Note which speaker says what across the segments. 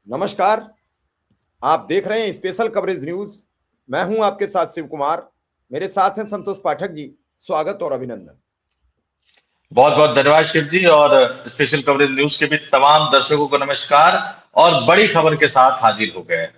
Speaker 1: नमस्कार। आप देख रहे हैं स्पेशल कवरेज न्यूज। मैं हूं आपके साथ शिव कुमार। मेरे साथ हैं संतोष पाठक जी। स्वागत और अभिनंदन।
Speaker 2: बहुत बहुत धन्यवाद शिव जी। और स्पेशल कवरेज न्यूज के भी तमाम दर्शकों को नमस्कार। और बड़ी खबर के साथ हाजिर हो गए हैं।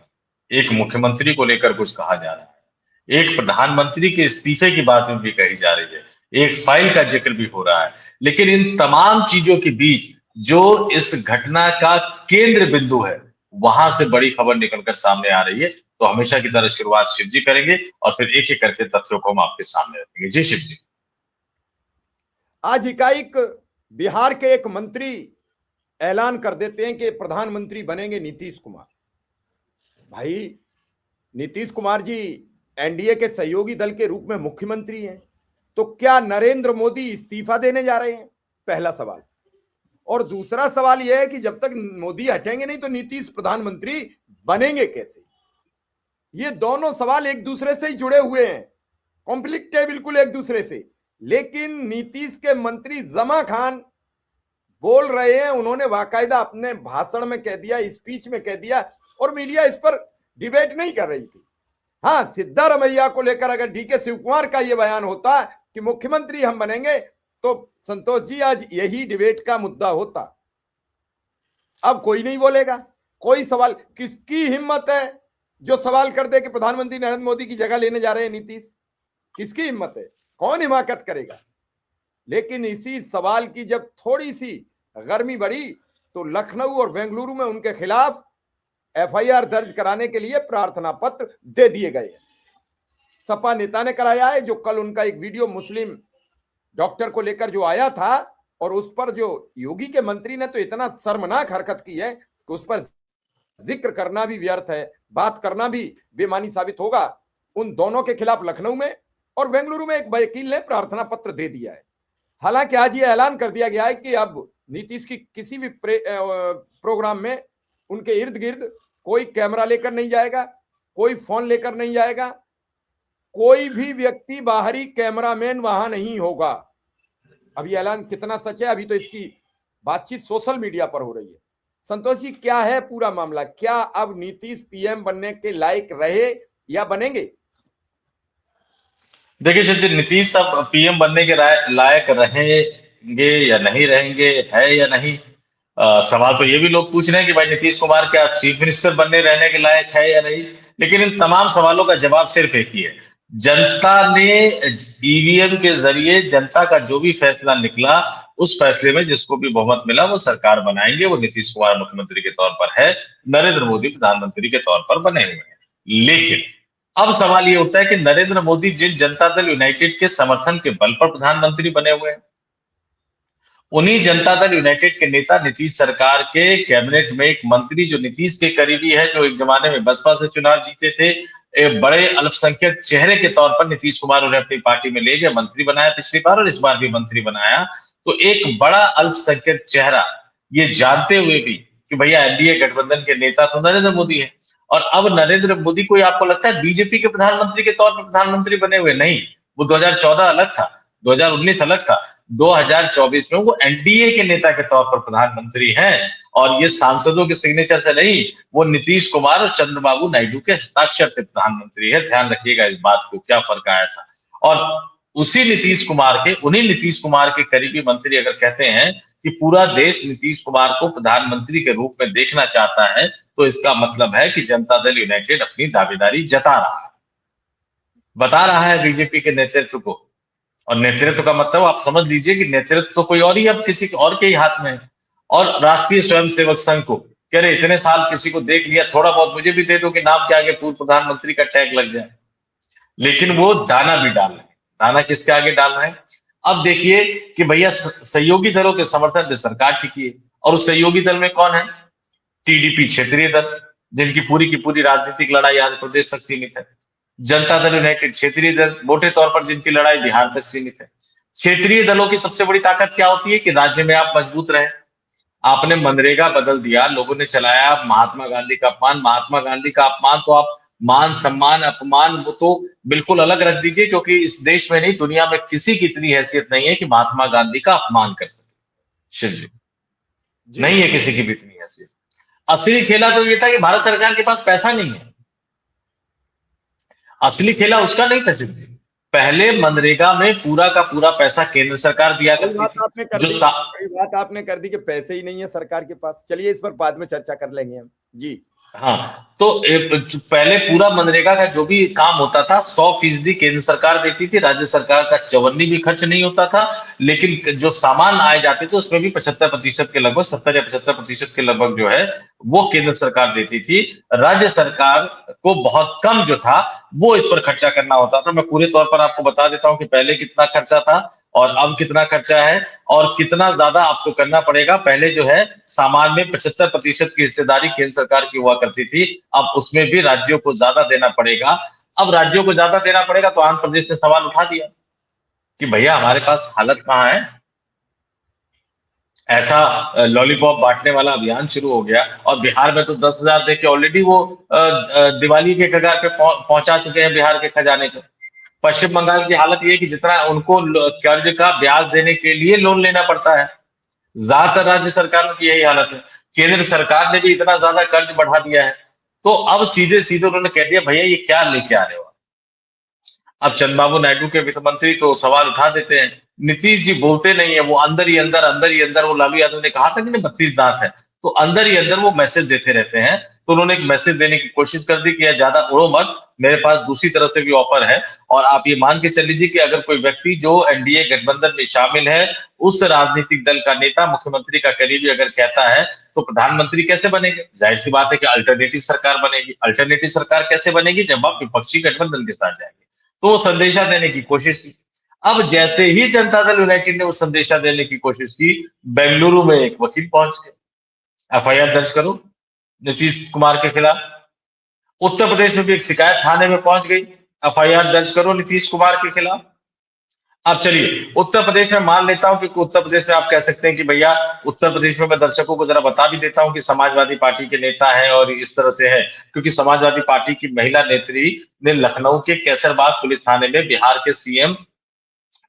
Speaker 2: एक मुख्यमंत्री को लेकर कुछ कहा जा रहा है, एक प्रधानमंत्री के इस्तीफे की बात भी कही जा रही है, एक फाइल का जिक्र भी हो रहा है। लेकिन इन तमाम चीजों के बीच जो इस घटना का केंद्र बिंदु है, वहां से बड़ी खबर निकलकर सामने आ रही है। तो हमेशा की तरह शुरुआत शिव जी करेंगे और फिर एक एक करके तथ्यों को हम आपके सामने रखेंगे। जी शिव जी।
Speaker 1: आज एकाएक बिहार के एक मंत्री ऐलान कर देते हैं कि प्रधानमंत्री बनेंगे नीतीश कुमार। भाई, नीतीश कुमार जी एनडीए के सहयोगी दल के रूप में मुख्यमंत्री हैं, तो क्या नरेंद्र मोदी इस्तीफा देने जा रहे हैं? पहला सवाल। और दूसरा सवाल यह है कि जब तक मोदी हटेंगे नहीं तो नीतीश प्रधानमंत्री बनेंगे कैसे? ये दोनों सवाल एक दूसरे से ही जुड़े हुए हैं, कॉन्फ्लिक्ट है बिल्कुल एक दूसरे से। लेकिन नीतीश के मंत्री जमा खान बोल रहे हैं, उन्होंने बाकायदा अपने भाषण में कह दिया, स्पीच में कह दिया, और मीडिया इस पर डिबेट नहीं कर रही थी। हाँ, सिद्धारमैया को लेकर अगर डीके शिव कुमार का यह बयान होता कि मुख्यमंत्री हम बनेंगे, तो संतोष जी आज यही डिबेट का मुद्दा होता। अब कोई नहीं बोलेगा, कोई सवाल। किसकी हिम्मत है जो सवाल कर दे कि प्रधानमंत्री नरेंद्र मोदी की जगह लेने जा रहे हैं नीतीश? किसकी हिम्मत है? कौन हिमाकत करेगा? लेकिन इसी सवाल की जब थोड़ी सी गर्मी बढ़ी तो लखनऊ और बेंगलुरु में उनके खिलाफ एफआईआर दर्ज कराने के लिए प्रार्थना पत्र दे दिए गए। सपा नेता ने कराया है, जो कल उनका एक वीडियो मुस्लिम डॉक्टर को लेकर जो आया था, और उस पर जो योगी के मंत्री ने तो इतना शर्मनाक हरकत की है कि उस पर जिक्र करना भी व्यर्थ है, बात करना भी बेमानी साबित होगा। उन दोनों के खिलाफ लखनऊ में और बेंगलुरु में एक वकील ने प्रार्थना पत्र दे दिया है। हालांकि आज यह ऐलान कर दिया गया है कि अब नीतीश की किसी भी प्रोग्राम में उनके इर्द गिर्द कोई कैमरा लेकर नहीं जाएगा, कोई फोन लेकर नहीं जाएगा, कोई भी व्यक्ति बाहरी कैमरामैन वहां नहीं होगा। अब यह ऐलान कितना सच है, अभी तो इसकी बातचीत सोशल मीडिया पर हो रही है। संतोष जी, क्या है पूरा मामला? क्या अब नीतीश पीएम बनने के लायक रहे या बनेंगे?
Speaker 2: देखिए शिव जी, नीतीश अब पीएम बनने के लायक रहेंगे या नहीं रहेंगे, है या नहीं। सवाल तो ये भी लोग पूछ रहे हैं कि भाई नीतीश कुमार क्या चीफ मिनिस्टर बनने रहने के लायक है या नहीं। लेकिन इन तमाम सवालों का जवाब सिर्फ एक ही है। जनता ने ईवीएम के जरिए जनता का जो भी फैसला निकला, उस फैसले में जिसको भी बहुमत मिला वो सरकार बनाएंगे। वो नीतीश कुमार मुख्यमंत्री के तौर पर है, नरेंद्र मोदी प्रधानमंत्री के तौर पर बने हुए हैं। लेकिन अब सवाल ये उठता है कि नरेंद्र मोदी जिन जनता दल यूनाइटेड के समर्थन के बल पर प्रधानमंत्री बने हुए हैं, उन्हीं जनता दल यूनाइटेड के नेता नीतीश सरकार के कैबिनेट में एक मंत्री जो नीतीश के करीबी है, जो एक जमाने में बसपा से चुनाव जीते थे, एक बड़े अल्पसंख्यक चेहरे के तौर पर नीतीश कुमार उन्हें अपनी पार्टी में ले गए, मंत्री बनाया पिछली बार और इस बार भी मंत्री बनाया। तो एक बड़ा अल्पसंख्यक चेहरा, ये जानते हुए भी कि भैया एनडीए गठबंधन के नेता तो नरेंद्र मोदी है, और अब नरेंद्र मोदी को आपको लगता है बीजेपी के प्रधानमंत्री के तौर पर प्रधानमंत्री बने हुए? नहीं, वो 2014 अलग था, 2019 अलग था, 2024 में वो एनडीए के नेता के तौर पर प्रधानमंत्री हैं। और ये सांसदों के सिग्नेचर से नहीं, वो नीतीश कुमार और चंद्रबाबू नायडू के हस्ताक्षर से प्रधानमंत्री है। ध्यान रखिएगा इस बात को, क्या फर्क आया था। और उसी नीतीश कुमार के, उन्हीं नीतीश कुमार के करीबी मंत्री अगर कहते हैं कि पूरा देश नीतीश कुमार को प्रधानमंत्री के रूप में देखना चाहता है, तो इसका मतलब है कि जनता दल यूनाइटेड अपनी दावेदारी जता रहा है, बता रहा है बीजेपी के नेतृत्व को। और नेतृत्व का मतलब आप समझ लीजिए कि नेतृत्व तो कोई और ही अब किसी और के ही हाथ में है। और राष्ट्रीय स्वयंसेवक संघ को कह रहे इतने साल किसी को देख लिया, थोड़ा बहुत मुझे भी दे दो कि नाम के आगे पूर्व प्रधानमंत्री का टैग लग जाए। लेकिन वो दाना भी डाल रहे हैं। दाना किसके आगे डाल रहे हैं? अब देखिए कि भैया सहयोगी दलों के समर्थन में सरकार टिकी है, और उस सहयोगी दल में कौन है? टीडीपी क्षेत्रीय दल, जिनकी पूरी की पूरी राजनीतिक लड़ाई आंध्र प्रदेश तक सीमित है। जनता दल यूनाइटेड क्षेत्रीय दल, मोटे तौर पर जिनकी लड़ाई बिहार तक सीमित है। क्षेत्रीय दलों की सबसे बड़ी ताकत क्या होती है? कि राज्य में आप मजबूत रहे। आपने मनरेगा बदल दिया, लोगों ने चलाया महात्मा गांधी का अपमान। महात्मा गांधी का अपमान तो आप मान सम्मान अपमान वो तो बिल्कुल अलग रख दीजिए, क्योंकि इस देश में नहीं दुनिया में किसी की इतनी हैसियत नहीं है कि महात्मा गांधी का अपमान कर सके। शिव जी,
Speaker 1: जी
Speaker 2: नहीं है किसी की भी इतनी हैसियत। असली खेला तो ये था कि भारत सरकार के पास पैसा नहीं है। असली खेला उसका नहीं था सिर्फ। पहले मनरेगा में पूरा का पूरा पैसा केंद्र सरकार दिया
Speaker 1: वही
Speaker 2: करती
Speaker 1: बात
Speaker 2: थी।
Speaker 1: आपने कर
Speaker 2: जो
Speaker 1: दी, वही बात आपने कर दी कि पैसे ही नहीं है सरकार के पास। चलिए इस पर बाद में चर्चा कर लेंगे हम जी।
Speaker 2: हाँ, तो पहले पूरा मनरेगा का जो भी काम होता था 100% केंद्र सरकार देती थी, राज्य सरकार का चवन्नी भी खर्च नहीं होता था। लेकिन जो सामान आए जाते थे उसमें भी 75% के लगभग 70 या 75% के लगभग जो है वो केंद्र सरकार देती थी। राज्य सरकार को बहुत कम जो था वो इस पर खर्चा करना होता था। मैं पूरे तौर पर आपको बता देता हूँ कि पहले कितना खर्चा था और अब कितना खर्चा है और कितना ज्यादा आपको करना पड़ेगा। पहले जो है सामान में 75% की हिस्सेदारी केंद्र सरकार की हुआ करती थी, अब उसमें भी राज्यों को ज्यादा देना पड़ेगा। अब राज्यों को ज्यादा देना पड़ेगा तो आंध्र प्रदेश ने सवाल उठा दिया कि भैया हमारे पास हालत कहाँ है। ऐसा लॉलीपॉप बांटने वाला अभियान शुरू हो गया और बिहार में तो 10,000 दे के ऑलरेडी वो दिवाली के कगार पे पहुंचा चुके हैं बिहार के खजाने को। पश्चिम बंगाल की हालत ये है कि जितना उनको कर्ज का ब्याज देने के लिए लोन लेना पड़ता है, ज्यादातर राज्य सरकारों की यही हालत है। केंद्र सरकार ने भी इतना ज्यादा कर्ज बढ़ा दिया है। तो अब सीधे सीधे उन्होंने कह दिया भैया ये क्या लेके आ रहे हो। अब चंद्रबाबू नायडू के वित्त मंत्री तो सवाल उठा देते हैं। नीतीश जी बोलते नहीं है, वो अंदर ही अंदर, वो लालू यादव ने कहा था कि 32 दांत है, तो अंदर ही अंदर वो मैसेज देते रहते हैं। तो उन्होंने एक मैसेज देने की कोशिश कर दी कि ज्यादा उड़ो मत, मेरे पास दूसरी तरफ से भी ऑफर है। और आप ये मान के चल लीजिए कि अगर कोई व्यक्ति जो एनडीए गठबंधन में शामिल है, उस राजनीतिक दल का नेता मुख्यमंत्री का करीबी अगर कहता है तो प्रधानमंत्री कैसे बनेंगे। जाहिर सी बात है कि अल्टरनेटिव सरकार बनेगी। अल्टरनेटिव सरकार कैसे बनेगी, जब आप विपक्षी गठबंधन के साथ जाएंगे। तो वो संदेशा देने की कोशिश की। अब जैसे ही जनता दल यूनाइटेड ने वो संदेशा देने की कोशिश की, बेंगलुरु में एक वकील पहुंच गए, एफआईआर दर्ज करो नीतीश कुमार के खिलाफ। उत्तर प्रदेश में भी एक शिकायत थाने में पहुंच गई, एफआईआर दर्ज करो नीतीश कुमार के खिलाफ। अब चलिए उत्तर प्रदेश में मान लेता हूं कि उत्तर प्रदेश में आप कह सकते हैं कि भैया उत्तर प्रदेश में मैं दर्शकों को जरा बता भी देता हूं कि समाजवादी पार्टी के नेता हैं और इस तरह से है, क्योंकि समाजवादी पार्टी की महिला नेत्री ने लखनऊ के कैसरबाग पुलिस थाने में बिहार के सीएम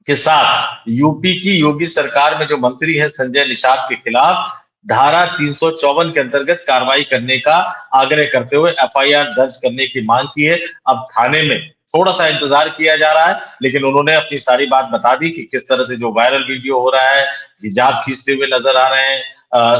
Speaker 2: के साथ यूपी की योगी सरकार में जो मंत्री है संजय निषाद के खिलाफ धारा 354 के अंतर्गत कार्रवाई करने का आग्रह करते हुए एफआईआर दर्ज करने की मांग की है। अब थाने में थोड़ा सा इंतजार किया जा रहा है, लेकिन उन्होंने अपनी सारी बात बता दी कि किस तरह से जो वायरल वीडियो हो रहा है, हिजाब खींचते हुए नजर आ रहे हैं,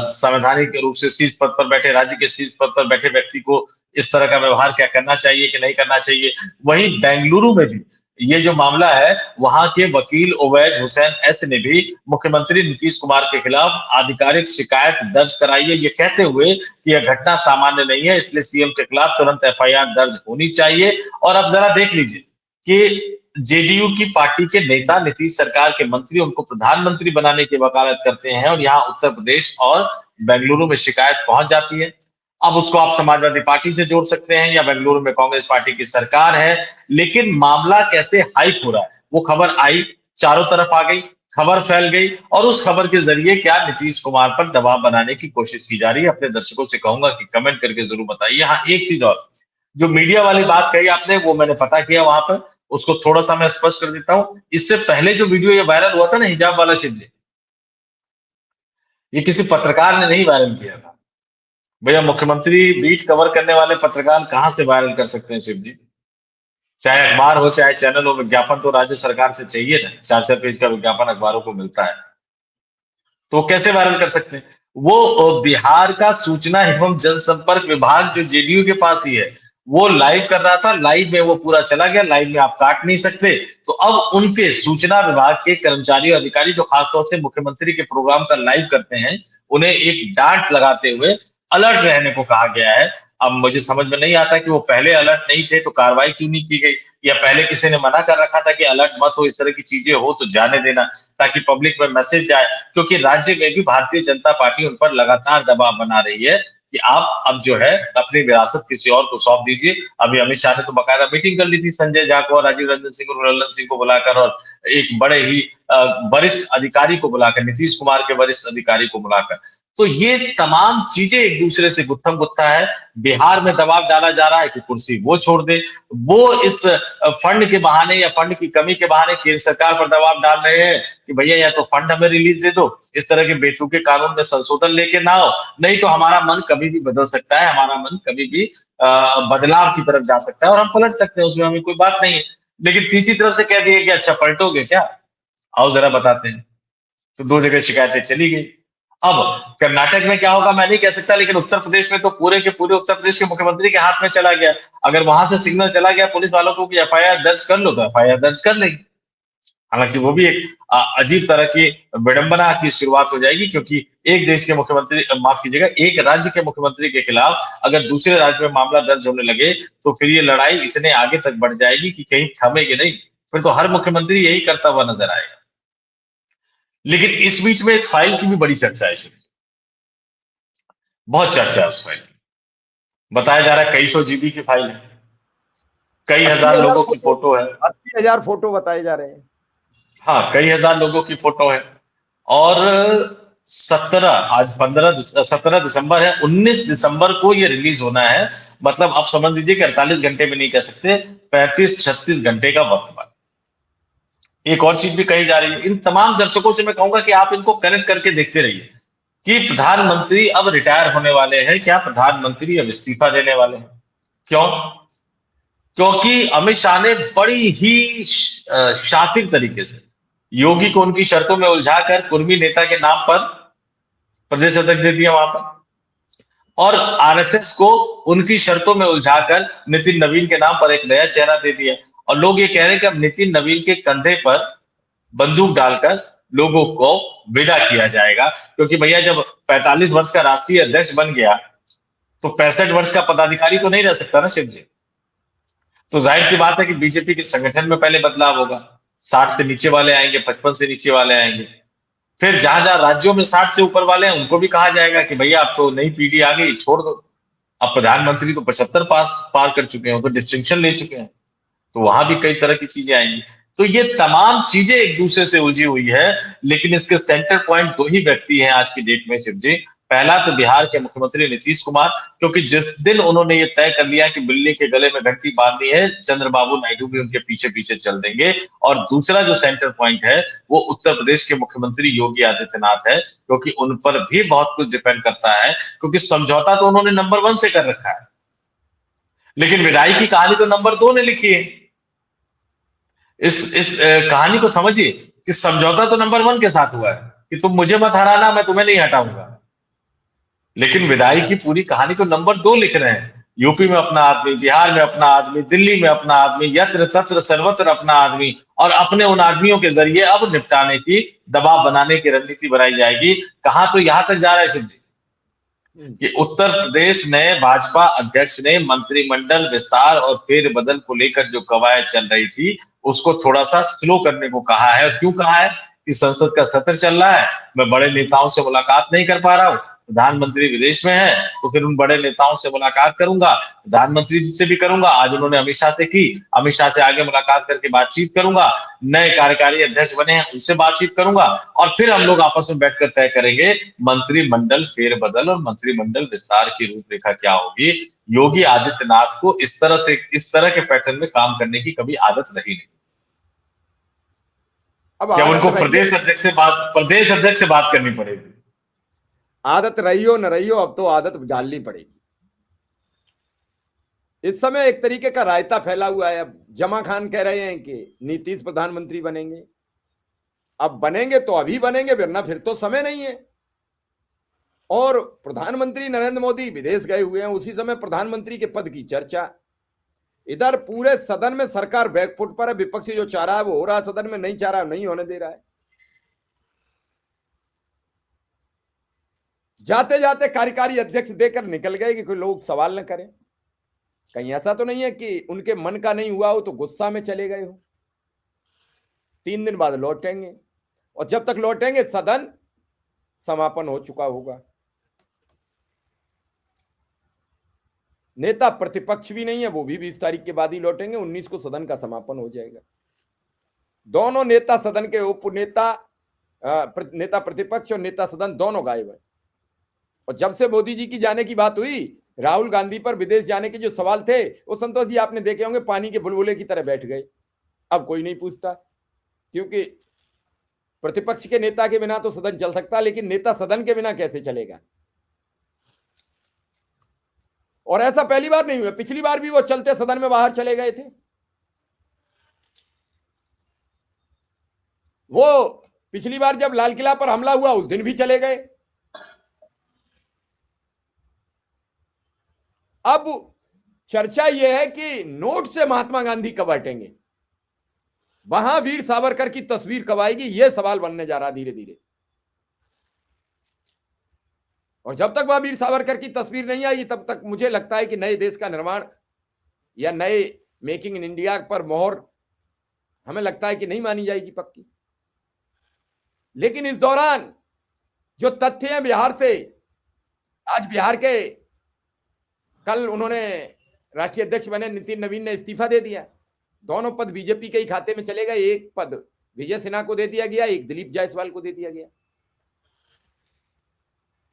Speaker 2: संवैधानिक रूप से शीर्ष पद पर बैठे, राज्य के शीर्ष पद पर बैठे व्यक्ति को इस तरह का व्यवहार क्या करना चाहिए कि नहीं करना चाहिए। वहीं बेंगलुरु में भी ये जो मामला है, वहां के वकील ओवैस हुसैन एस ने भी मुख्यमंत्री नीतीश कुमार के खिलाफ आधिकारिक शिकायत दर्ज कराई है, ये कहते हुए कि यह घटना सामान्य नहीं है, इसलिए सीएम के खिलाफ तुरंत एफआईआर दर्ज होनी चाहिए। और अब जरा देख लीजिए कि जेडीयू की पार्टी के नेता नीतीश सरकार के मंत्री उनको प्रधानमंत्री बनाने की वकालत करते हैं और यहाँ उत्तर प्रदेश और बेंगलुरु में शिकायत पहुंच जाती है। अब उसको आप समाजवादी पार्टी से जोड़ सकते हैं या बेंगलुरु में कांग्रेस पार्टी की सरकार है, लेकिन मामला कैसे हाइप हो रहा है, वो खबर आई, चारों तरफ आ गई, खबर फैल गई और उस खबर के जरिए क्या नीतीश कुमार पर दबाव बनाने की कोशिश की जा रही है। अपने दर्शकों से कहूंगा कि कमेंट करके जरूर बताइए। हाँ, एक चीज और, जो मीडिया वाली बात कही आपने वो मैंने पता किया वहां पर, उसको थोड़ा सा मैं स्पष्ट कर देता हूं। इससे पहले जो वीडियो ये वायरल हुआ था ना हिजाब वाला शिवजी, ये किसी पत्रकार ने नहीं वायरल किया था। भैया मुख्यमंत्री बीट कवर करने वाले पत्रकार कहां से वायरल कर सकते हैं शिव जी। चाहे अखबार हो चाहे चैनल हो, विज्ञापन तो राज्य सरकार से चाहिए ना, 4-4 पेज का विज्ञापन अखबारों को मिलता है, तो वो कैसे वायरल कर सकते हैं। वो बिहार का सूचना एवं जनसंपर्क विभाग जो जेडीयू के पास ही है, वो लाइव कर रहा था, लाइव में वो पूरा चला गया, लाइव में आप काट नहीं सकते। तो अब उनके सूचना विभाग के कर्मचारी और अधिकारी जो खासतौर से मुख्यमंत्री के प्रोग्राम का लाइव करते हैं, उन्हें एक डांट लगाते हुए अलर्ट रहने को कहा गया है। अब मुझे समझ में नहीं आता कि वो पहले अलर्ट नहीं थे तो कार्रवाई क्यों नहीं की गई, या पहले किसी ने मना कर रखा था कि अलर्ट मत हो, इस तरह की चीजें हो तो जाने देना ताकि पब्लिक में मैसेज जाए। क्योंकि राज्य में भी भारतीय जनता पार्टी उन पर लगातार दबाव बना रही है कि आप अब जो है अपनी विरासत किसी और को सौंप दीजिए। अभी अमित शाह ने तो बाकायदा मीटिंग कर ली थी संजय झा को और राजीव रंजन सिंह और लल्लन सिंह को बुलाकर, और एक बड़े ही वरिष्ठ अधिकारी को बुलाकर, नीतीश कुमार के वरिष्ठ अधिकारी को बुलाकर। तो ये तमाम चीजें एक दूसरे से गुत्थम गुत्था है। बिहार में दबाव डाला जा रहा है कि कुर्सी वो छोड़ दे, वो इस फंड के बहाने या फंड की कमी के बहाने केंद्र सरकार पर दबाव डाल रहे हैं कि भैया या तो फंड हमें रिलीज दे दो, इस तरह के बेतुके कानून में संशोधन लेके ना हो, नहीं तो हमारा मन कभी भी बदल सकता है, हमारा मन कभी भी बदलाव की तरफ जा सकता है और हम पलट सकते हैं, उसमें हमें कोई बात नहीं है। लेकिन तीसरी तरफ से कह दिए कि अच्छा पलटोगे क्या, आओ जरा बताते हैं। तो दो जगह शिकायतें चली गई। अब कर्नाटक में क्या होगा मैं नहीं कह सकता, लेकिन उत्तर प्रदेश में तो पूरे के पूरे उत्तर प्रदेश के मुख्यमंत्री के हाथ में चला गया। अगर वहां से सिग्नल चला गया पुलिस वालों को कि एफआईआर दर्ज कर लो, तो एफआईआर दर्ज कर लेंगे। हालांकि वो भी एक अजीब तरह की विडंबना की शुरुआत हो जाएगी, क्योंकि एक देश के मुख्यमंत्री, माफ कीजिएगा, एक राज्य के मुख्यमंत्री के खिलाफ अगर दूसरे राज्य में मामला दर्ज होने लगे तो फिर ये लड़ाई इतने आगे तक बढ़ जाएगी कि कहीं थमेगी नहीं। फिर तो हर मुख्यमंत्री यही करता हुआ नजर आएगा। लेकिन इस बीच में एक फाइल की भी बड़ी चर्चा है, बहुत चर्चा है उस फाइल की। बताया जा रहा है कई सौ जीबी की फाइल है, कई
Speaker 1: अस्सी
Speaker 2: हजार
Speaker 1: हजार
Speaker 2: लोगों की
Speaker 1: फोटो
Speaker 2: फोटो है।
Speaker 1: 80,000 फोटो बताए जा रहे हैं।
Speaker 2: हाँ, कई हजार लोगों की फोटो है। और 17, आज 17 दिसंबर है, 19 दिसंबर को ये रिलीज होना है। मतलब आप समझ लीजिए कि 48 घंटे में नहीं कह सकते, 35-36 घंटे का वक्त बाकी। एक और चीज भी कही जा रही है, इन तमाम दर्शकों से मैं कहूंगा कि आप इनको कनेक्ट करके देखते रहिए कि प्रधानमंत्री अब रिटायर होने वाले हैं क्या, प्रधानमंत्री अब इस्तीफा देने वाले हैं। क्यों? क्योंकि अमित शाह ने बड़ी ही शातिर तरीके से योगी को उनकी शर्तों में उलझाकर कुर्मी नेता के नाम पर प्रदेश अध्यक्ष दे दिया वहां पर, और आरएसएस को उनकी शर्तों में उलझाकर नितिन नवीन के नाम पर एक नया चेहरा दे दिया। और लोग ये कह रहे हैं कि अब नितिन नवीन के कंधे पर बंदूक डालकर लोगों को विदा किया जाएगा, क्योंकि भैया जब 45 वर्ष का राष्ट्रीय अध्यक्ष बन गया तो 65 वर्ष का पदाधिकारी तो नहीं रह सकता ना शिव जी। तो जाहिर सी बात है कि बीजेपी के संगठन में पहले बदलाव होगा, 60 से नीचे वाले आएंगे, 55 से नीचे वाले आएंगे। फिर जहां जहां राज्यों में 60 से ऊपर वाले हैं उनको भी कहा जाएगा कि भैया अब तो नई पीढ़ी आ गई, छोड़ दो। अब प्रधानमंत्री तो 75 पार कर चुके हैं, तो डिस्टिंक्शन ले चुके हैं, तो वहां भी कई तरह की चीजें आएंगी। तो ये तमाम चीजें एक दूसरे से उलझी हुई है, लेकिन इसके सेंटर पॉइंट दो ही व्यक्ति हैं आज की डेट में शिव जी। पहला तो बिहार के मुख्यमंत्री नीतीश कुमार, क्योंकि जिस दिन उन्होंने ये तय कर लिया कि बिल्ली के गले में घंटी बांधनी है, चंद्रबाबू नायडू भी उनके पीछे पीछे चल देंगे। और दूसरा जो सेंटर पॉइंट है वो उत्तर प्रदेश के मुख्यमंत्री योगी आदित्यनाथ है, क्योंकि उन पर भी बहुत कुछ डिपेंड करता है, क्योंकि समझौता तो उन्होंने नंबर 1 से कर रखा है, लेकिन विदाई की कहानी तो नंबर 2 ने लिखी है। इस कहानी को समझिए कि समझौता तो नंबर 1 के साथ हुआ है कि तुम मुझे मत हराना, मैं तुम्हें नहीं हटाऊंगा, लेकिन विदाई की पूरी कहानी तो नंबर 2 लिख रहे हैं। यूपी में अपना आदमी, बिहार में अपना आदमी, दिल्ली में अपना आदमी, यत्र तत्र सर्वत्र अपना आदमी, और अपने उन आदमियों के जरिए अब निपटाने की, दबाव बनाने की रणनीति बनाई जाएगी। कहां तो यहां तक जा रहा है शिव जी कि उत्तर प्रदेश ने भाजपा अध्यक्ष ने मंत्रिमंडल विस्तार और फेरबदल को लेकर जो कवायद चल रही थी उसको थोड़ा सा स्लो करने को कहा है। और क्यों कहा है कि संसद का सत्र चल रहा है, मैं बड़े नेताओं से मुलाकात नहीं कर पा रहा हूं, प्रधानमंत्री विदेश में है, तो फिर उन बड़े नेताओं से मुलाकात करूंगा, प्रधानमंत्री जी से भी करूंगा, आज उन्होंने अमित शाह से की, अमित शाह से आगे मुलाकात करके बातचीत करूंगा, नए कार्यकारी अध्यक्ष बने हैं उनसे बातचीत करूंगा, और फिर हम लोग आपस में बैठकर तय करेंगे मंत्रिमंडल फेरबदल और मंत्रिमंडल विस्तार की रूपरेखा क्या होगी। योगी आदित्यनाथ को इस तरह से, इस तरह के पैटर्न में काम करने की कभी आदत रही नहीं।
Speaker 1: अब
Speaker 2: क्या
Speaker 1: आदत
Speaker 2: उनको
Speaker 1: रही हो,
Speaker 2: प्रदेश अध्यक्ष से बात करनी पड़ेगी।
Speaker 1: आदत रही हो न रही हो, अब तो आदत डालनी पड़ेगी। इस समय एक तरीके का रायता फैला हुआ है। अब जमा खान कह रहे हैं कि नीतीश प्रधानमंत्री बनेंगे, अब बनेंगे तो अभी बनेंगे, वरना फिर तो समय नहीं है। और प्रधानमंत्री नरेंद्र मोदी विदेश गए हुए हैं, उसी समय प्रधानमंत्री के पद की चर्चा। इधर पूरे सदन में सरकार बैकफुट पर है, विपक्ष जो चाह रहा है वो हो रहा है, सदन में नहीं चाह रहा है नहीं होने दे रहा है। जाते जाते कार्यकारी अध्यक्ष देकर निकल गए कि कोई लोग सवाल न करें। कहीं ऐसा तो नहीं है कि उनके मन का नहीं हुआ हो तो गुस्सा में चले गए हो। 3 दिन बाद लौटेंगे, और जब तक लौटेंगे सदन समापन हो चुका होगा। नेता प्रतिपक्ष भी नहीं है, वो भी 20 तारीख के बाद ही लौटेंगे, 19 को सदन का समापन हो जाएगा। दोनों नेता सदन के, उपनेता, नेता प्रतिपक्ष और नेता सदन दोनों गायब है। और जब से मोदी जी की जाने की बात हुई, राहुल गांधी पर विदेश जाने के जो सवाल थे वो संतोष जी आपने देखे होंगे पानी के बुलबुले की तरह बैठ गए। अब कोई नहीं पूछता, क्योंकि प्रतिपक्ष के नेता के बिना तो सदन चल सकता, लेकिन नेता सदन के बिना कैसे चलेगा। और ऐसा पहली बार नहीं हुआ, पिछली बार भी वो चलते सदन में बाहर चले गए थे। वो पिछली बार जब लाल किला पर हमला हुआ उस दिन भी चले गए। अब चर्चा यह है कि नोट से महात्मा गांधी कब हटेंगे, वहां वीर सावरकर की तस्वीर कब आएगी, यह सवाल बनने जा रहा धीरे धीरे। और जब तक वह वीर सावरकर की तस्वीर नहीं आई तब तक मुझे लगता है कि नए देश का निर्माण या नए मेकिंग इन इंडिया पर मोहर हमें लगता है कि नहीं मानी जाएगी पक्की। लेकिन इस दौरान जो तथ्य हैं बिहार से, आज बिहार के, कल उन्होंने राष्ट्रीय अध्यक्ष बने नितिन नवीन ने इस्तीफा दे दिया, दोनों पद बीजेपी के ही खाते में चले गए। एक पद विजय सिन्हा को दे दिया गया, एक दिलीप जायसवाल को दे दिया गया।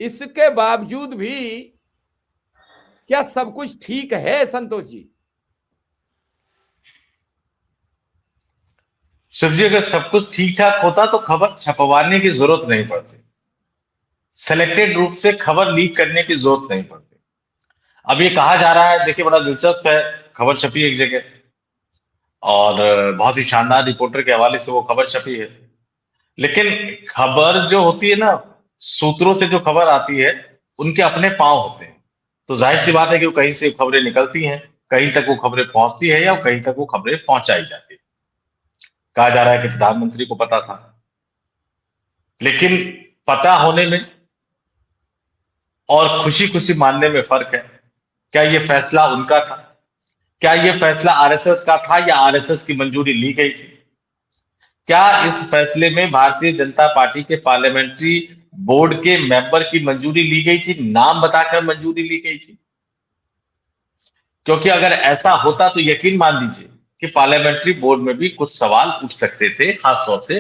Speaker 1: इसके बावजूद भी क्या सब कुछ ठीक है संतोष जी?
Speaker 2: शिव जी, अगर सब कुछ ठीक ठाक होता तो खबर छपवाने की जरूरत नहीं पड़ती, सिलेक्टेड रूप से खबर लीक करने की जरूरत नहीं पड़ती। अब ये कहा जा रहा है, देखिए बड़ा दिलचस्प है, खबर छपी एक जगह और बहुत ही शानदार रिपोर्टर के हवाले से वो खबर छपी है। लेकिन खबर जो होती है ना, सूत्रों से जो खबर आती है उनके अपने पांव होते हैं। तो जाहिर सी बात है कि वो कहीं से खबरें निकलती हैं, कहीं तक वो खबरें पहुंचती है या कहीं तक वो खबरें पहुंचाई जाती है। कहा जा रहा है कि प्रधानमंत्री को पता था, लेकिन पता होने में और खुशी खुशी मानने में फर्क है। क्या ये फैसला उनका था? क्या ये फैसला आरएसएस का था या आरएसएस की मंजूरी ली गई थी? क्या इस फैसले में भारतीय जनता पार्टी के पार्लियामेंट्री बोर्ड के मेंबर की मंजूरी ली गई थी, नाम बताकर मंजूरी ली गई थी? क्योंकि अगर ऐसा होता तो यकीन मान लीजिए कि पार्लियामेंट्री बोर्ड में भी कुछ सवाल उठ सकते थे, खासतौर से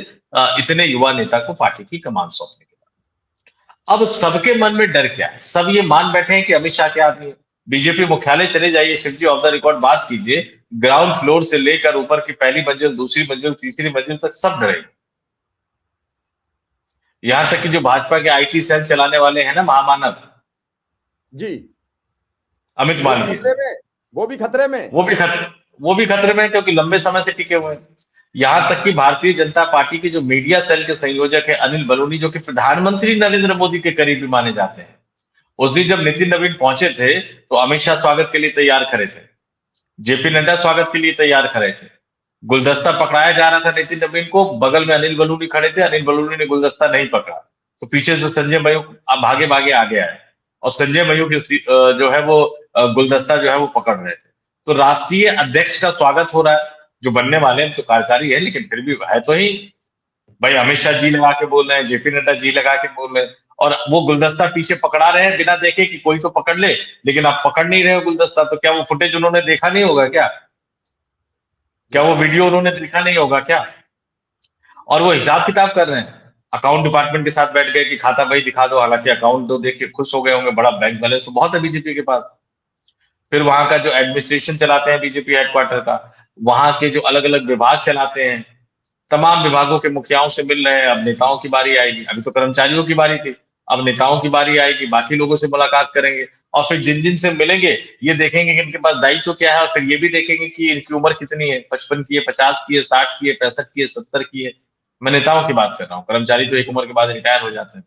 Speaker 2: इतने युवा नेता को पार्टी की कमान सौंपने के बाद। अब सबके मन में डर क्या है? सब ये मान बैठे हैं कि अमित शाह के आदमी है। बीजेपी मुख्यालय चले जाइए शिव जी, ऑफ द रिकॉर्ड बात कीजिए, ग्राउंड फ्लोर से लेकर ऊपर की पहली मंजिल, दूसरी मंजिल, तीसरी मंजिल तक सब डरे। यहां तक कि जो भाजपा के आईटी सेल चलाने वाले हैं ना, महामानव
Speaker 1: जी,
Speaker 2: अमित
Speaker 1: वो भी
Speaker 2: मालवीय,
Speaker 1: खतरे में, वो भी खतरे में।
Speaker 2: वो भी खतरे में, क्योंकि लंबे समय से टिके हुए हैं। यहां तक कि भारतीय जनता पार्टी के जो मीडिया सेल के संयोजक है अनिल बलूनी, जो कि प्रधानमंत्री नरेंद्र मोदी के करीबी माने जाते हैं, उस दिन जब नितिन नवीन पहुंचे थे तो अमित शाह स्वागत के लिए तैयार खड़े थे, जेपी नड्डा स्वागत के लिए तैयार खड़े थे, गुलदस्ता पकड़ाया जा रहा था नितिन नवीन को, बगल में अनिल बलूनी खड़े थे, अनिल बलूनी ने गुलदस्ता नहीं पकड़ा तो पीछे से संजय मयूख भागे भागे आगे आए और संजय मयूख जो है वो गुलदस्ता जो है वो पकड़ रहे थे। तो राष्ट्रीय अध्यक्ष का स्वागत हो रहा है, जो बनने वाले हैं तो कार्यकारी है, लेकिन फिर भी है तो ही भाई, अमित शाह जी लगा के बोल रहे हैं, जेपी नड्डा जी लगा के बोल रहे हैं, और वो गुलदस्ता पीछे पकड़ा रहे हैं बिना देखे कि कोई तो पकड़ ले, लेकिन आप पकड़ नहीं रहे हो गुलदस्ता। तो क्या वो फुटेज उन्होंने देखा नहीं होगा क्या? क्या वो वीडियो उन्होंने देखा नहीं होगा क्या? और वो हिसाब किताब कर रहे हैं, अकाउंट डिपार्टमेंट के साथ बैठ गए कि खाता भाई दिखा दो, हालांकि अकाउंट तो देख के खुश हो गए होंगे, बड़ा बैंक बैलेंस तो बहुत है बीजेपी के पास। फिर वहां का जो एडमिनिस्ट्रेशन चलाते हैं बीजेपी हेडक्वार्टर का, वहां के जो अलग अलग विभाग चलाते हैं, तमाम विभागों के मुखियाओं से मिल रहे हैं। अब नेताओं की बारी आएगी, अभी तो कर्मचारियों की बारी थी, अब नेताओं की बारी आएगी, बाकी लोगों से मुलाकात करेंगे और फिर जिन जिन से मिलेंगे ये देखेंगे कि इनके पास दायित्व क्या है, और फिर ये भी देखेंगे कि इनकी उम्र कितनी है, 55 की है, 50 की है, 60 की है, 65 की है, 70 की है। मैं नेताओं की बात कर रहा हूँ, कर्मचारी तो एक उम्र के बाद रिटायर हो जाते हैं।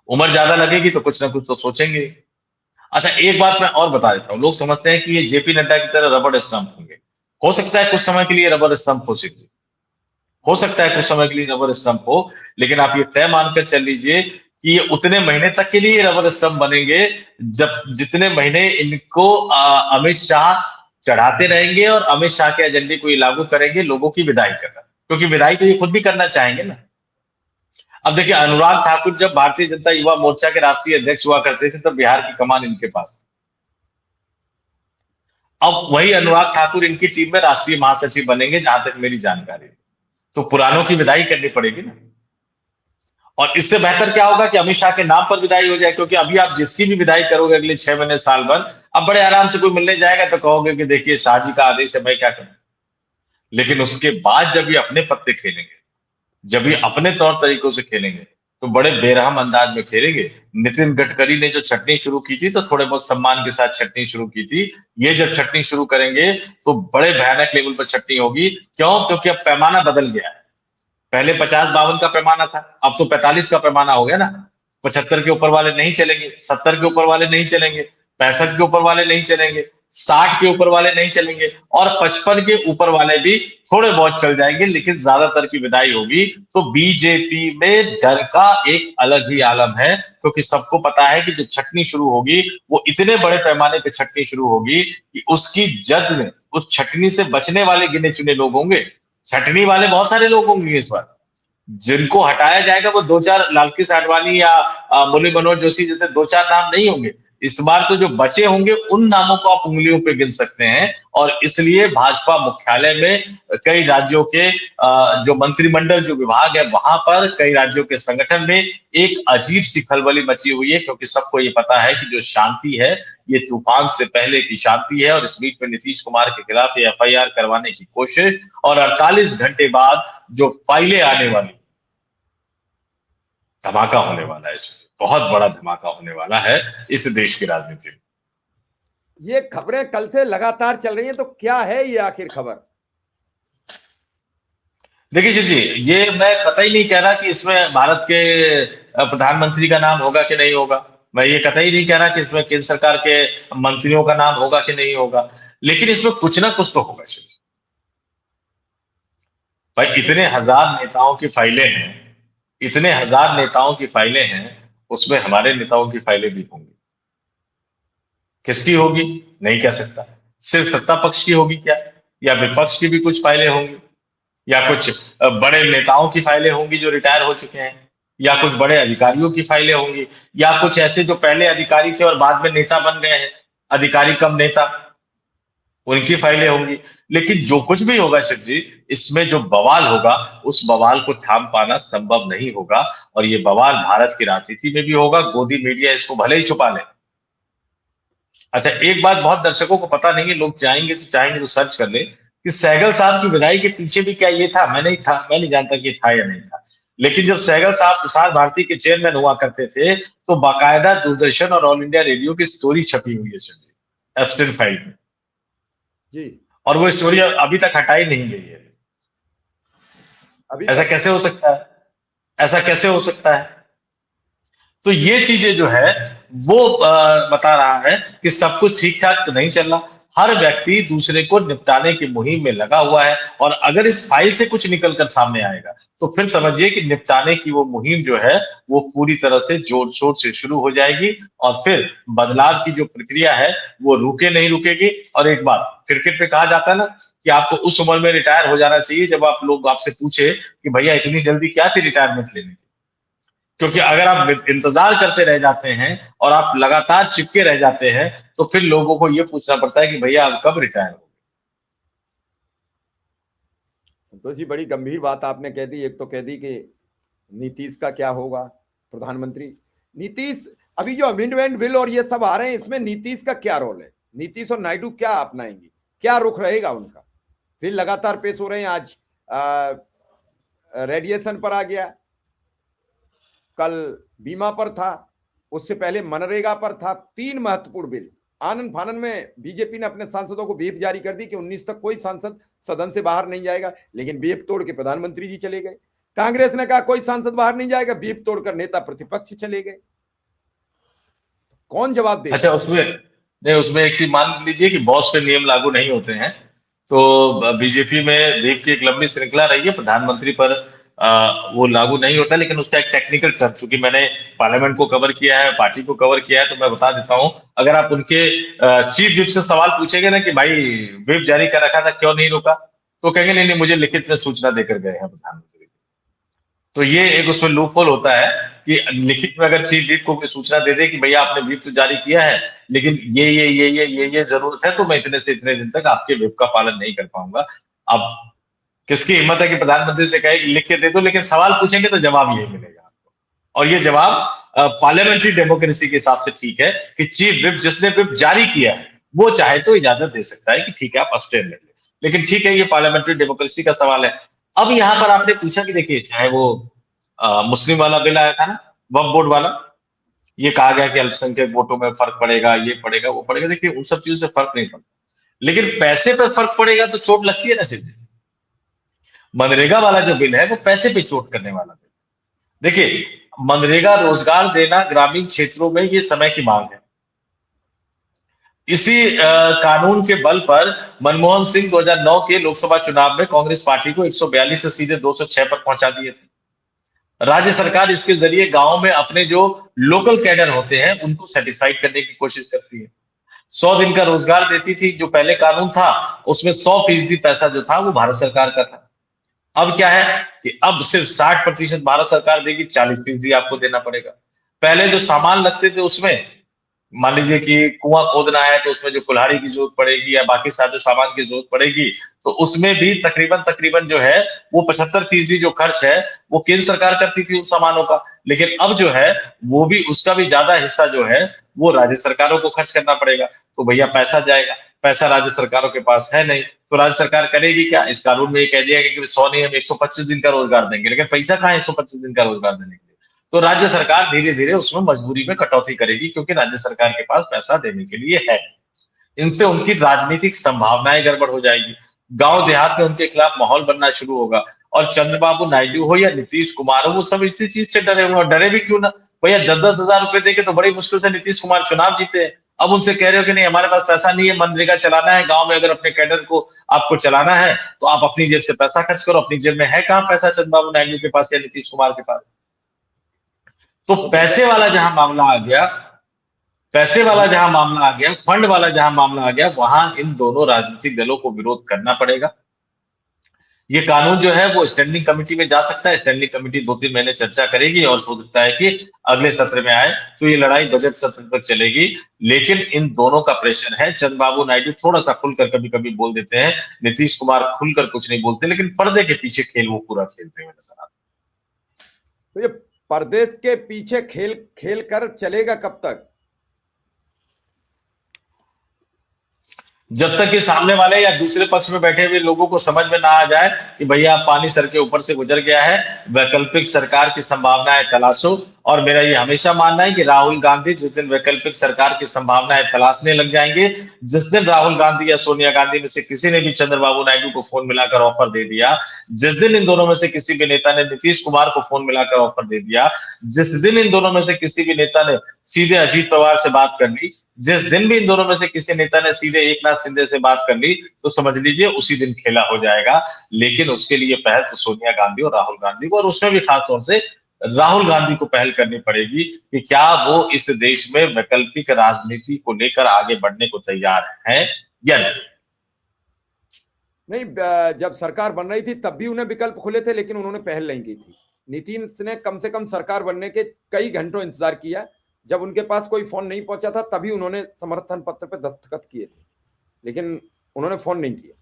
Speaker 2: उम्र ज्यादा लगेगी तो कुछ ना कुछ तो सोचेंगे। अच्छा, एक बात मैं और बता देता हूँ, लोग समझते हैं कि ये जेपी नड्डा की तरह रबड़ स्टंप होंगे। हो सकता है कुछ समय के लिए रबड़ स्टंप हो सकती, हो सकता है कुछ समय के लिए रबर स्टंप हो, लेकिन आप ये तय मानकर चल लीजिए कि ये उतने महीने तक के लिए रबर स्टंप बनेंगे जब जितने महीने इनको अमित शाह चढ़ाते रहेंगे और अमित शाह के एजेंडे को ये लागू करेंगे, लोगों की विदाई करना, क्योंकि विदाई तो ये खुद भी करना चाहेंगे ना। अब देखिए, अनुराग ठाकुर जब भारतीय जनता युवा मोर्चा के राष्ट्रीय अध्यक्ष हुआ करते थे तब बिहार की कमान इनके पास थी। अब वही अनुराग ठाकुर इनकी टीम में राष्ट्रीय महासचिव बनेंगे, जहां तक मेरी जानकारी है। तो पुरानों की विदाई करनी पड़ेगी ना। और इससे बेहतर क्या होगा कि अमित शाह के नाम पर विदाई हो जाए, क्योंकि अभी आप जिसकी भी विदाई करोगे अगले 6 महीने साल भर, अब बड़े आराम से कोई मिलने जाएगा तो कहोगे कि देखिए शाह जी का आदेश है, मैं क्या करूं। लेकिन उसके बाद जब ये अपने पत्ते खेलेंगे, जब ये अपने तौर तरीकों से खेलेंगे, तो बड़े बेरहम अंदाज में खेलेंगे। नितिन गडकरी ने जो छटनी शुरू की थी, तो थोड़े बहुत सम्मान के साथ छटनी शुरू की थी। ये जब छटनी शुरू करेंगे तो बड़े भयानक लेवल पर छटनी होगी। क्यों? क्योंकि अब पैमाना बदल गया है। पहले 50-52 का पैमाना था, अब तो 45 का पैमाना हो गया ना। 75 के ऊपर वाले नहीं चलेंगे, 70 के ऊपर वाले नहीं चलेंगे, 65 के ऊपर वाले नहीं चलेंगे, 60 के ऊपर वाले नहीं चलेंगे, और 55 के ऊपर वाले भी थोड़े बहुत चल जाएंगे, लेकिन ज्यादातर की विदाई होगी। तो बीजेपी में डर का एक अलग ही आलम है, क्योंकि सबको पता है कि जो छटनी शुरू होगी वो इतने बड़े पैमाने पे छटनी शुरू होगी कि उसकी जद में उस छटनी से बचने वाले गिने चुने लोग होंगे। छटनी वाले बहुत सारे लोग होंगे इस बार। जिनको हटाया जाएगा वो 2-4 लालकृष्ण आडवाणी या मुरली मनोहर जोशी जैसे 2-4 नाम नहीं होंगे। इस बार तो जो बचे होंगे उन नामों को आप उंगलियों पे गिन सकते हैं। और इसलिए भाजपा मुख्यालय में कई राज्यों के जो मंत्रिमंडल जो विभाग है वहां पर, कई राज्यों के संगठन में एक अजीब सी खलबली मची हुई है, क्योंकि सबको ये पता है कि जो शांति है ये तूफान से पहले की शांति है। और इस बीच में नीतीश कुमार के खिलाफ ये एफआईआर करवाने की कोशिश, और 48 घंटे बाद जो फाइलें आने वाली, धमाका होने वाला है। इसमें बहुत बड़ा धमाका होने वाला है इस देश की राजनीति में।
Speaker 1: ये खबरें कल से लगातार चल रही हैं, तो क्या है ये आखिर खबर?
Speaker 2: देखिए शिव जी, ये मैं कतई नहीं कह रहा कि इसमें भारत के प्रधानमंत्री का नाम होगा कि नहीं होगा। मैं ये कतई नहीं कह रहा कि इसमें केंद्र सरकार के मंत्रियों का नाम होगा कि नहीं होगा। लेकिन इसमें कुछ ना कुछ तो होगा शिव जी। भाई इतने हजार नेताओं की फाइलें हैं, इतने हजार नेताओं की फाइलें हैं, उसमें हमारे नेताओं की फाइलें भी होंगी। किसकी होगी नहीं कह सकता। सिर्फ सत्ता पक्ष की होगी क्या, या विपक्ष की भी कुछ फाइलें होंगी, या कुछ बड़े नेताओं की फाइलें होंगी जो रिटायर हो चुके हैं, या कुछ बड़े अधिकारियों की फाइलें होंगी, या कुछ ऐसे जो पहले अधिकारी थे और बाद में नेता बन गए हैं, अधिकारी कम नेता, उनकी फाइलें होंगी। लेकिन जो कुछ भी होगा शिव जी, इसमें जो बवाल होगा उस बवाल को थाम पाना संभव नहीं होगा। और ये बवाल भारत की राजनीति में भी होगा। गोदी मीडिया इसको भले ही छुपा ले। अच्छा, एक बात बहुत दर्शकों को पता नहीं है, लोग चाहेंगे तो सर्च कर ले कि सहगल साहब की विदाई के पीछे भी क्या ये था। मैं नहीं जानता कि ये था या नहीं था। लेकिन जब सहगल साहब प्रसार भारती के चेयरमैन हुआ करते थे, तो बाकायदा दूरदर्शन और ऑल इंडिया रेडियो की स्टोरी छपी हुई है शिव जी, एब्सटेंट फाइल में
Speaker 1: जी।
Speaker 2: और वो स्टोरी अभी तक हटाई नहीं गई है।
Speaker 1: अभी
Speaker 2: ऐसा
Speaker 1: तक
Speaker 2: कैसे हो सकता है? ऐसा कैसे हो सकता है? तो ये चीजें जो है वो बता रहा है कि सब कुछ ठीक ठाक तो नहीं चल रहा। हर व्यक्ति दूसरे को निपटाने की मुहिम में लगा हुआ है। और अगर इस फाइल से कुछ निकलकर सामने आएगा तो फिर समझिए कि निपटाने की वो मुहिम जो है वो पूरी तरह से जोर शोर से शुरू हो जाएगी। और फिर बदलाव की जो प्रक्रिया है वो रुकेगी। और एक बात, क्रिकेट में कहा जाता है ना कि आपको उस उम्र में रिटायर हो जाना चाहिए जब आप लोग आपसे पूछे कि भैया इतनी जल्दी क्या थी रिटायरमेंट लेने की। क्योंकि अगर आप इंतजार करते रह जाते हैं और आप लगातार चिपके रह जाते हैं तो फिर लोगों को ये पूछना पड़ता है कि भैया आप कब रिटायर हो।
Speaker 1: संतोष जी, बड़ी गंभीर बात आपने कह दी। एक तो कह दी कि नीतीश का क्या होगा, प्रधानमंत्री नीतीश। अभी जो अमेंडमेंट बिल और ये सब आ रहे हैं, इसमें नीतीश का क्या रोल है? नीतीश और नायडू क्या अपनाएंगे, क्या रुख रहेगा उनका? फिर लगातार पेश हो रहे हैं। आज रेडिएशन पर आ गया, कल बीमा पर था, उससे पहले मनरेगा पर था। 3 महत्वपूर्ण बिल। आनंद फानन में बीजेपी ने अपने सांसदों को व्हिप जारी कर दी कि 19 तक कोई सांसद सदन से बाहर नहीं जाएगा, लेकिन व्हिप तोड़ के प्रधानमंत्री जी चले गए। कांग्रेस ने कहा कोई सांसद बाहर नहीं जाएगा, व्हिप तोड़कर नेता प्रतिपक्ष चले गए। कौन जवाब देगा?
Speaker 2: अच्छा, उसमें एक चीज मान लीजिए कि बॉस पे नियम लागू नहीं होते हैं। तो बीजेपी में व्हिप की एक लंबी श्रृंखला रही है, प्रधानमंत्री पर वो लागू नहीं होता। लेकिन उसका एक टेक्निकल टर्म, चूंकि मैंने पार्लियामेंट को कवर किया है, पार्टी को कवर किया है, तो मैं बता देता हूं। अगर आप उनके चीफ व्हिप से सवाल पूछेंगे ना कि भाई व्हिप जारी कर रखा था क्यों नहीं रोका, तो कहेंगे नहीं नहीं मुझे लिखित में सूचना देकर गए हैं प्रधानमंत्री। तो ये एक उसमें लूप होल होता है कि लिखित में अगर चीफ व्हिप को कोई सूचना दे दे कि भैया आपने व्हिप तो जारी किया है, लेकिन ये जरूरत है, तो मैं इतने से इतने दिन तक आपके व्हिप का पालन नहीं कर पाऊंगा। अब किसकी हिम्मत है कि प्रधानमंत्री से कहे कि लिख के दे दो, लेकिन सवाल पूछेंगे तो जवाब यही मिलेगा आपको। और ये जवाब पार्लियामेंट्री डेमोक्रेसी के हिसाब से ठीक है कि चीफ विप, जिसने विप जारी किया है, वो चाहे तो इजाजत दे सकता है कि ठीक है आप अब्सटेन ले लें। लेकिन ठीक है, ये पार्लियामेंट्री डेमोक्रेसी का सवाल है। अब यहाँ पर आपने पूछा कि देखिए, चाहे वो मुस्लिम वाला बिल आया था ना, वक्फ बोर्ड वाला, ये कहा गया कि अल्पसंख्यक वोटों में फर्क पड़ेगा, ये पड़ेगा वो पड़ेगा। देखिए, उन सब चीजों से फर्क नहीं पड़ता, लेकिन पैसे पे फर्क पड़ेगा तो चोट लगती है ना सिर्फ। मनरेगा वाला जो बिल है वो पैसे पे चोट करने वाला बिल। देखिए, मनरेगा रोजगार देना ग्रामीण क्षेत्रों में ये समय की मांग है। इसी कानून के बल पर मनमोहन सिंह 2009 के लोकसभा चुनाव में कांग्रेस पार्टी को 142 से सीधे 206 पर पहुंचा दिए थे। राज्य सरकार इसके जरिए गांव में अपने जो लोकल कैडर होते हैं उनको सेटिस्फाइड करने की कोशिश करती है। 100 दिन का रोजगार देती थी। जो पहले कानून था उसमें 100% पैसा जो था वो भारत सरकार का था। अब क्या है कि अब सिर्फ 60% भारत सरकार देगी, 40% आपको देना पड़ेगा। पहले जो सामान लगते थे उसमें, मान लीजिए कि कुआं खोदना है तो उसमें जो कुल्हाड़ी की जरूरत पड़ेगी या बाकी सारे सामान की जरूरत पड़ेगी, तो उसमें भी तकरीबन तकरीबन जो है वो 75% जो खर्च है वो केंद्र सरकार करती थी उन सामानों का। लेकिन अब जो है वो भी, उसका भी ज्यादा हिस्सा जो है वो राज्य सरकारों को खर्च करना पड़ेगा। तो भैया पैसा जाएगा, पैसा राज्य सरकारों के पास है नहीं, तो राज्य सरकार करेगी क्या? इस कानून में ये कह दिया गया कि 100 नहीं, हम 125 दिन का रोजगार देंगे, लेकिन पैसा कहाँ है 125 दिन का रोजगार देने के लिए? तो राज्य सरकार धीरे धीरे उसमें मजबूरी में कटौती करेगी, क्योंकि राज्य सरकार के पास पैसा देने के लिए है। इनसे उनकी राजनीतिक संभावनाएं गड़बड़ हो जाएगी। गांव देहात में उनके खिलाफ माहौल बनना शुरू होगा। और चंद्रबाबू नायडू हो या नीतीश कुमार हो, वो सब इसी चीज से डरे हुए। और डरे भी क्यों ना भैया, 10-10 हजार रुपए देके तो बड़ी मुश्किल से नीतीश कुमार चुनाव जीते हैं। अब उनसे कह रहे हो कि नहीं हमारे पास पैसा नहीं है, मनरेगा चलाना है गांव में, अगर अपने कैडर को आपको चलाना है तो आप अपनी जेब से पैसा खर्च करो। अपनी जेब में है कहां पैसा चंद्रबाबू नायडू के पास या नीतीश कुमार के पास? तो
Speaker 1: तो भैया
Speaker 2: पैसे वाला जहां मामला आ गया, पैसे वाला जहां मामला आ गया, फंड वाला जहां मामला आ गया, वहां इन दोनों राजनीतिक दलों को विरोध करना पड़ेगा। ये कानून जो है वो स्टैंडिंग कमेटी में जा सकता है। स्टैंडिंग कमेटी 2-3 महीने चर्चा करेगी और हो सकता है कि अगले सत्र में आए, तो ये लड़ाई बजट सत्र तक चलेगी। लेकिन इन दोनों का प्रेशर है। चंद्रबाबू नायडू थोड़ा सा खुलकर कभी कभी बोल देते हैं, नीतीश कुमार खुलकर कुछ नहीं बोलते, लेकिन पर्दे के पीछे खेल वो पूरा खेलते हुए नजर आते हैं।
Speaker 1: तो ये पर्दे के पीछे खेल खेल कर चलेगा कब तक?
Speaker 2: जब तक कि सामने वाले या दूसरे पक्ष में बैठे हुए लोगों को समझ में ना आ जाए कि भैया पानी सर के ऊपर से गुजर गया है, वैकल्पिक सरकार की संभावनाएं तलाशो। और मेरा ये हमेशा मानना है कि राहुल गांधी जिस दिन वैकल्पिक सरकार की संभावनाएं तलाशने लग जाएंगे, जिस दिन राहुल गांधी या सोनिया गांधी में से किसी ने भी चंद्रबाबू नायडू को फोन मिलाकर ऑफर दे दिया, जिस दिन इन दोनों में से किसी भी नेता ने नीतीश कुमार को फोन मिलाकर ऑफर दे दिया, जिस दिन इन दोनों में से किसी भी नेता ने सीधे अजीत पवार से बात कर ली, जिस दिन भी इन दोनों में से किसी नेता ने सीधे एकनाथ शिंदे से बात कर ली, तो समझ लीजिए उसी दिन खेला हो जाएगा। लेकिन उसके लिए पहल तो सोनिया गांधी और राहुल गांधी को, और उसमें भी खासतौर से राहुल गांधी को पहल करनी पड़ेगी कि क्या वो इस देश में वैकल्पिक राजनीति को लेकर आगे बढ़ने को तैयार है या नहीं।
Speaker 1: नहीं, जब सरकार बन रही थी तब भी उन्हें विकल्प खुले थे, लेकिन उन्होंने पहल नहीं की थी। नीतीश ने कम से कम सरकार बनने के कई घंटों इंतजार किया। जब उनके पास कोई फोन नहीं पहुंचा था तभी उन्होंने समर्थन पत्र पर दस्तखत किए थे, लेकिन उन्होंने फोन नहीं किया।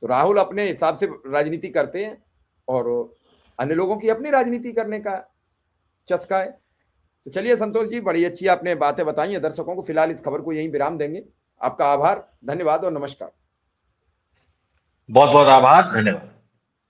Speaker 1: तो राहुल अपने हिसाब से राजनीति करते हैं और अन्य लोगों की अपनी राजनीति करने का चस्का है। तो चलिए संतोष जी, बड़ी अच्छी आपने बातें बताई हैं दर्शकों को। फिलहाल इस खबर को यहीं विराम देंगे। आपका आभार, धन्यवाद और नमस्कार।
Speaker 2: बहुत बहुत आभार, धन्यवाद।